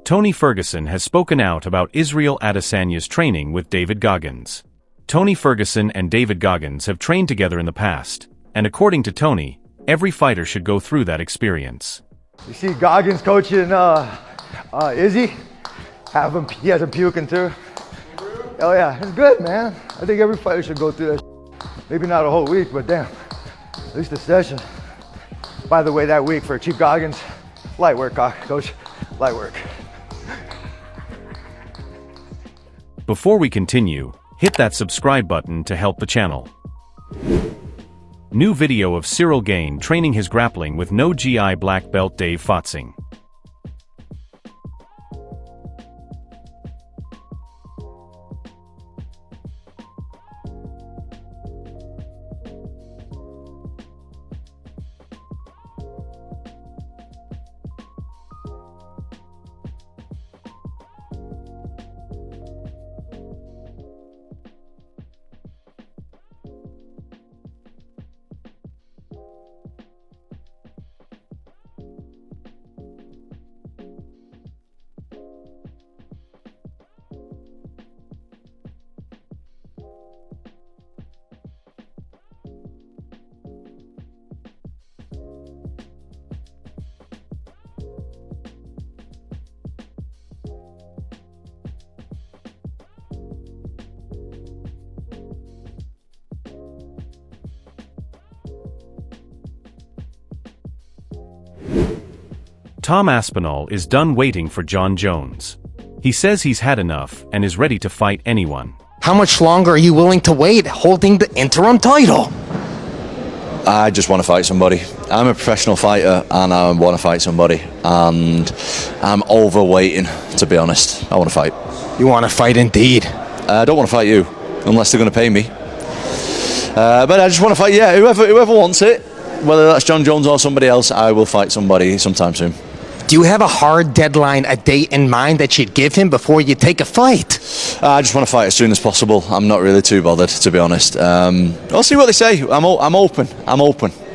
Tony Ferguson has spoken out about Israel Adesanya's training with David Goggins. Tony Ferguson and David Goggins have trained together in the past, and according to Tony, every fighter should go through that experience. You see Goggins coaching Izzy? He has him puking too. Oh yeah, it's good, man. I think every fighter should go through that. Maybe not a whole week, but damn, at least a session. By the way, that week for Chief Goggins, light work, coach, light work. Before we continue, hit that subscribe button to help the channel. New video of Ciryl Gane training his grappling with no GI black belt Dave Fotsing. Tom Aspinall is done waiting for Jon Jones. He says he's had enough and is ready to fight anyone. How much longer are you willing to wait holding the interim title? I just want to fight somebody. I'm a professional fighter and I want to fight somebody. And I'm overweighting, to be honest. I want to fight. You want to fight indeed. I don't want to fight you, unless they're going to pay me. But I just want to fight, yeah, whoever wants it. Whether that's Jon Jones or somebody else, I will fight somebody sometime soon. Do you have a hard deadline, a date in mind that you'd give him before you take a fight? I just want to fight as soon as possible. I'm not really too bothered, to be honest. I'll see what they say. I'm open,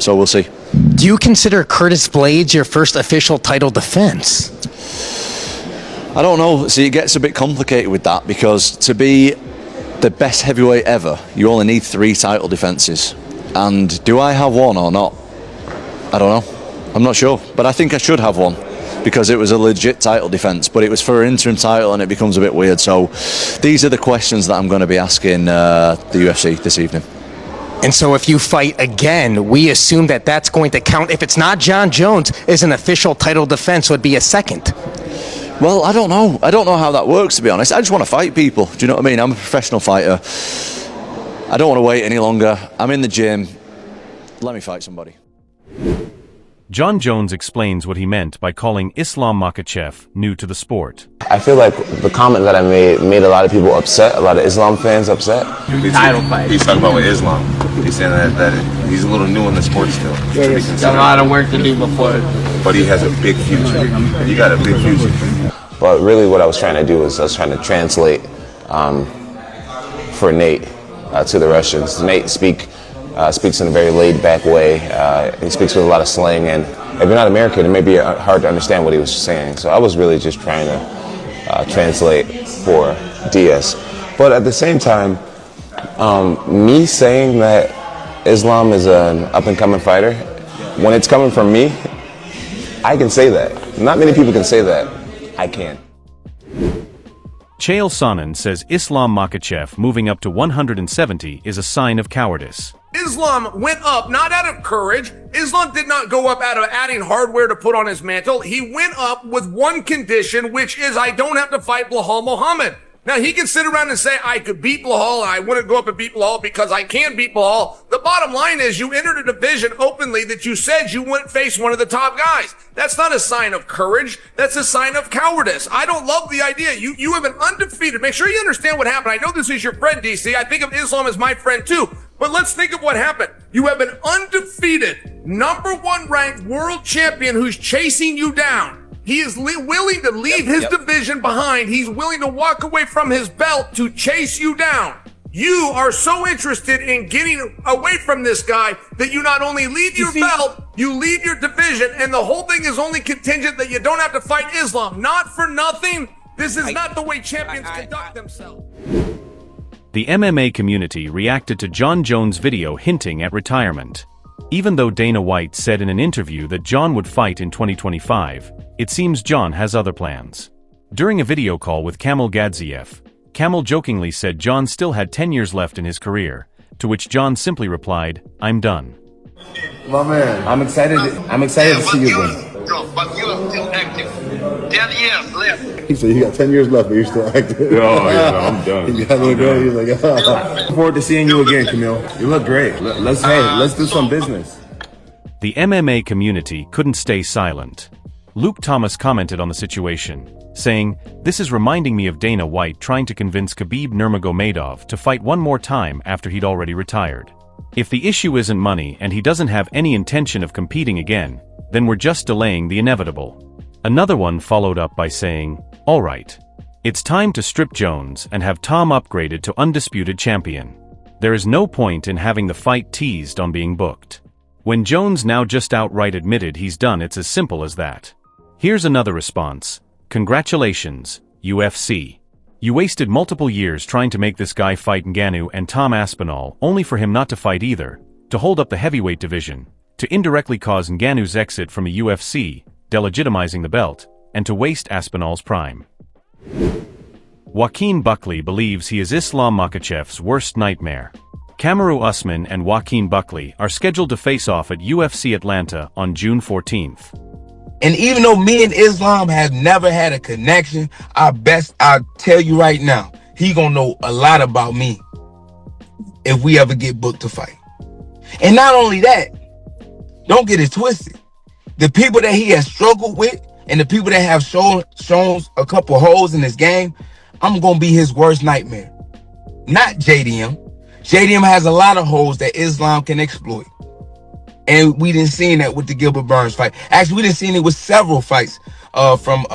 so we'll see. Do you consider Curtis Blaydes your first official title defense? I don't know. See, it gets a bit complicated with that because to be the best heavyweight ever, you only need 3 title defenses. And do I have one or not? I don't know. I'm not sure, but I think I should have one because it was a legit title defense, but it was for an interim title and it becomes a bit weird. So these are the questions that I'm going to be asking the UFC this evening. And so if you fight again, we assume that that's going to count. If it's not Jon Jones, is an official title defense would be a second. Well, I don't know. I don't know how that works, to be honest. I just want to fight people. Do you know what I mean? I'm a professional fighter. I don't want to wait any longer. I'm in the gym. Let me fight somebody. Jon Jones explains what he meant by calling Islam Makhachev new to the sport. I feel like the comment that I made a lot of people upset, a lot of Islam fans upset. Title fight. He's talking about with Islam. He's saying that he's a little new in the sport still. Yeah, he's got a lot of work to do before. But he has a big future. You got a big future. But really what I was trying to do is I was trying to translate for Nate to the Russians. Nate speaks in a very laid-back way. He speaks with a lot of slang, and if you're not American, it may be hard to understand what he was saying. So I was really just trying to translate for Diaz. But at the same time, me saying that Islam is an up-and-coming fighter, when it's coming from me, I can say that. Not many people can say that. I can. Chael Sonnen says Islam Makhachev moving up to 170 is a sign of cowardice. Islam went up not out of courage. Islam did not go up out of adding hardware to put on his mantle. He went up with one condition, which is I don't have to fight Belal Muhammad. Now, he can sit around and say, I could beat Belal, and I wouldn't go up and beat Belal because I can beat Belal. The bottom line is you entered a division openly that you said you wouldn't face one of the top guys. That's not a sign of courage. That's a sign of cowardice. I don't love the idea. You have an undefeated. Make sure you understand what happened. I know this is your friend, DC. I think of Islam as my friend, too. But let's think of what happened. You have an undefeated, #1 ranked world champion who's chasing you down. He is willing to leave his division behind. He's willing to walk away from his belt to chase you down. You are so interested in getting away from this guy that you not only leave your belt, You leave your division, and the whole thing is only contingent that you don't have to fight Islam. Not for nothing. This is not the way champions conduct themselves. The MMA community reacted to Jon Jones' video hinting at retirement. Even though Dana White said in an interview that Jon would fight in 2025, it seems Jon has other plans. During a video call with Kamil Gadzhiev, Kamil jokingly said Jon still had 10 years left in his career, to which Jon simply replied, "I'm done." My man, I'm excited to see you again. But you are still active. 10 years left. He said you got 10 years left, but you're still active. Oh, yeah, no, I'm done. You got look great. He's like, Look forward to seeing you again, Camille. You look great. Let's do some business. The MMA community couldn't stay silent. Luke Thomas commented on the situation, saying, "This is reminding me of Dana White trying to convince Khabib Nurmagomedov to fight one more time after he'd already retired. If the issue isn't money and he doesn't have any intention of competing again, then we're just delaying the inevitable." Another one followed up by saying, "All right. It's time to strip Jones and have Tom upgraded to undisputed champion. There is no point in having the fight teased on being booked. When Jones now just outright admitted he's done, it's as simple as that." Here's another response. "Congratulations, UFC. You wasted multiple years trying to make this guy fight Ngannou and Tom Aspinall, only for him not to fight either, to hold up the heavyweight division, to indirectly cause Ngannou's exit from the UFC, delegitimizing the belt, and to waste Aspinall's prime." Joaquin Buckley believes he is Islam Makhachev's worst nightmare. Kamaru Usman and Joaquin Buckley are scheduled to face off at UFC Atlanta on June 14th. And even though me and Islam have never had a connection, I'll tell you right now, he gonna know a lot about me if we ever get booked to fight. And not only that, don't get it twisted. The people that he has struggled with and the people that have shown a couple holes in his game, I'm gonna be his worst nightmare. Not JDM. JDM has a lot of holes that Islam can exploit. And we didn't see that with the Gilbert Burns fight. Actually, we didn't see it with several fights from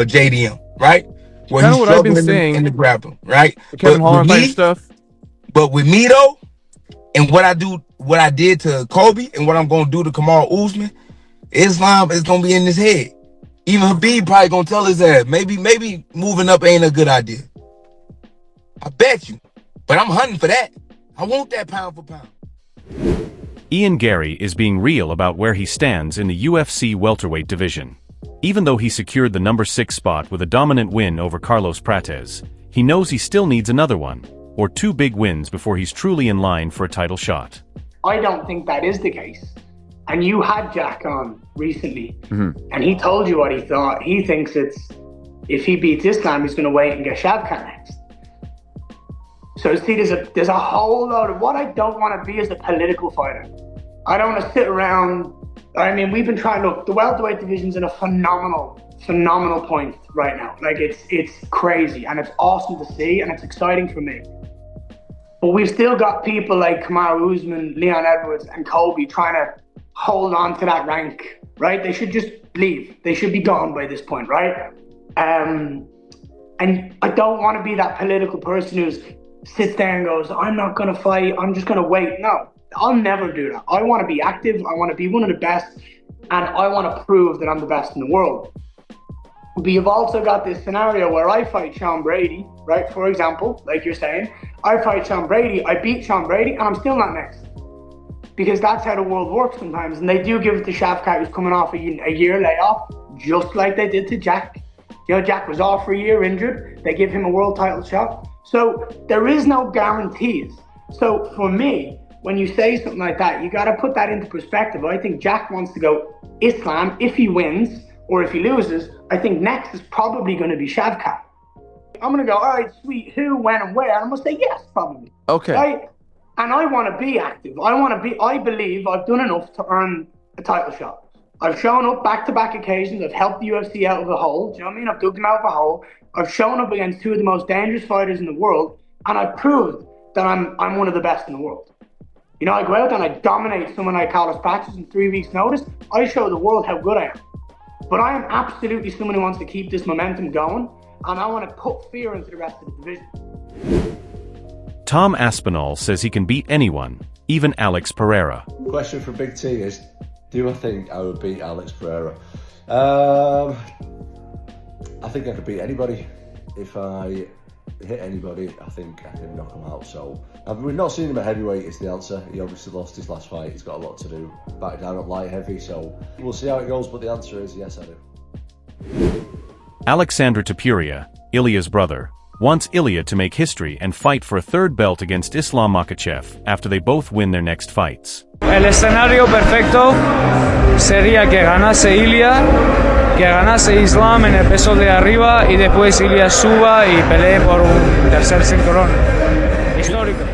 JDM, right? Where kind of he's what I've been struggling saying in the grappling, right? Kevin Holland fight stuff. But with me though, and what I did to Kobe, and what I'm gonna do to Kamaru Usman, Islam is gonna be in his head. Even Khabib probably gonna tell his ass, maybe moving up ain't a good idea. I bet you. But I'm hunting for that. I want that pound for pound. Garry is being real about where he stands in the UFC welterweight division. Even though he secured the number 6 spot with a dominant win over Carlos Prates, he knows he still needs another one, or 2 big wins before he's truly in line for a title shot. I don't think that is the case. And you had Jack on recently, and he told you what he thought. He thinks if he beats Islam, he's going to wait and get Shavkat next. So see, there's a whole load of what I don't want to be as a political fighter. I don't want to sit around. I mean, we've been trying to look. The welterweight division's in a phenomenal point right now. Like it's crazy and it's awesome to see and it's exciting for me. But we've still got people like Kamaru Usman, Leon Edwards, and Kobe trying to hold on to that rank, right? They should just leave. They should be gone by this point, right? And I don't want to be that political person who sits there and goes, "I'm not going to fight, I'm just going to wait." No, I'll never do that. I want to be active, I want to be one of the best, and I want to prove that I'm the best in the world. But you've also got this scenario where I fight Sean Brady, right? For example, like you're saying, I fight Sean Brady, I beat Sean Brady, and I'm still not next. Because that's how the world works sometimes. And they do give it to Shavkat, who's coming off a year layoff, just like they did to Jack. You know, Jack was off for a year injured. They give him a world title shot. So there is no guarantees. So for me, when you say something like that, you got to put that into perspective. I think Jack wants to go Islam if he wins, or if he loses. I think next is probably going to be Shavkat. I'm going to go, all right, sweet, who, when, and where? And I'm going to say yes, probably. Okay. Right? And I want to be active. I believe I've done enough to earn a title shot. I've shown up back-to-back occasions. I've helped the UFC out of a hole. Do you know what I mean? I've dug them out of a hole. I've shown up against 2 of the most dangerous fighters in the world. And I've proved that I'm one of the best in the world. You know, I go out and I dominate someone like Carlos Prates in 3 weeks' notice. I show the world how good I am. But I am absolutely someone who wants to keep this momentum going. And I want to put fear into the rest of the division. Tom Aspinall says he can beat anyone, even Alex Pereira. Question for Big T is, Do I think I would beat Alex Pereira? I think I could beat anybody. If I hit anybody, I think I can knock him out. So we've not seen him at heavyweight is the answer. He obviously lost his last fight. He's got a lot to do back down at light heavy. So we'll see how it goes. But the answer is yes, I do. Alexandre Topuria, Ilia's brother, wants Ilia to make history and fight for a third belt against Islam Makhachev after they both win their next fights. El escenario perfecto sería que ganase Ilia, que ganase Islam en el peso de arriba y después Ilia suba y pelee por un tercer cinturón histórico.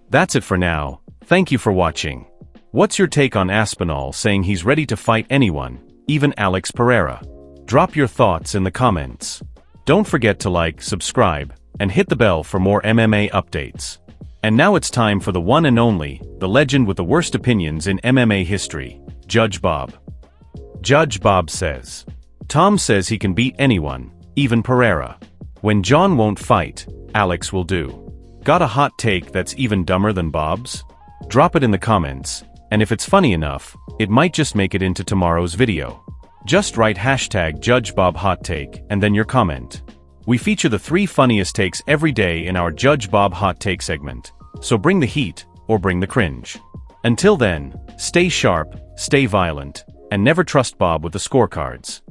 That's it for now. Thank you for watching. What's your take on Aspinall saying he's ready to fight anyone, even Alex Pereira? Drop your thoughts in the comments. Don't forget to like, subscribe, and hit the bell for more MMA updates. And now it's time for the one and only, the legend with the worst opinions in MMA history, Judge Bob. Judge Bob says, Tom says he can beat anyone, even Pereira. When Jon won't fight, Alex will do. Got a hot take that's even dumber than Bob's? Drop it in the comments, and if it's funny enough, it might just make it into tomorrow's video. Just write #JudgeBobHotTake and then your comment. We feature the 3 funniest takes every day in our Judge Bob Hot Take segment, so bring the heat, or bring the cringe. Until then, stay sharp, stay violent, and never trust Bob with the scorecards.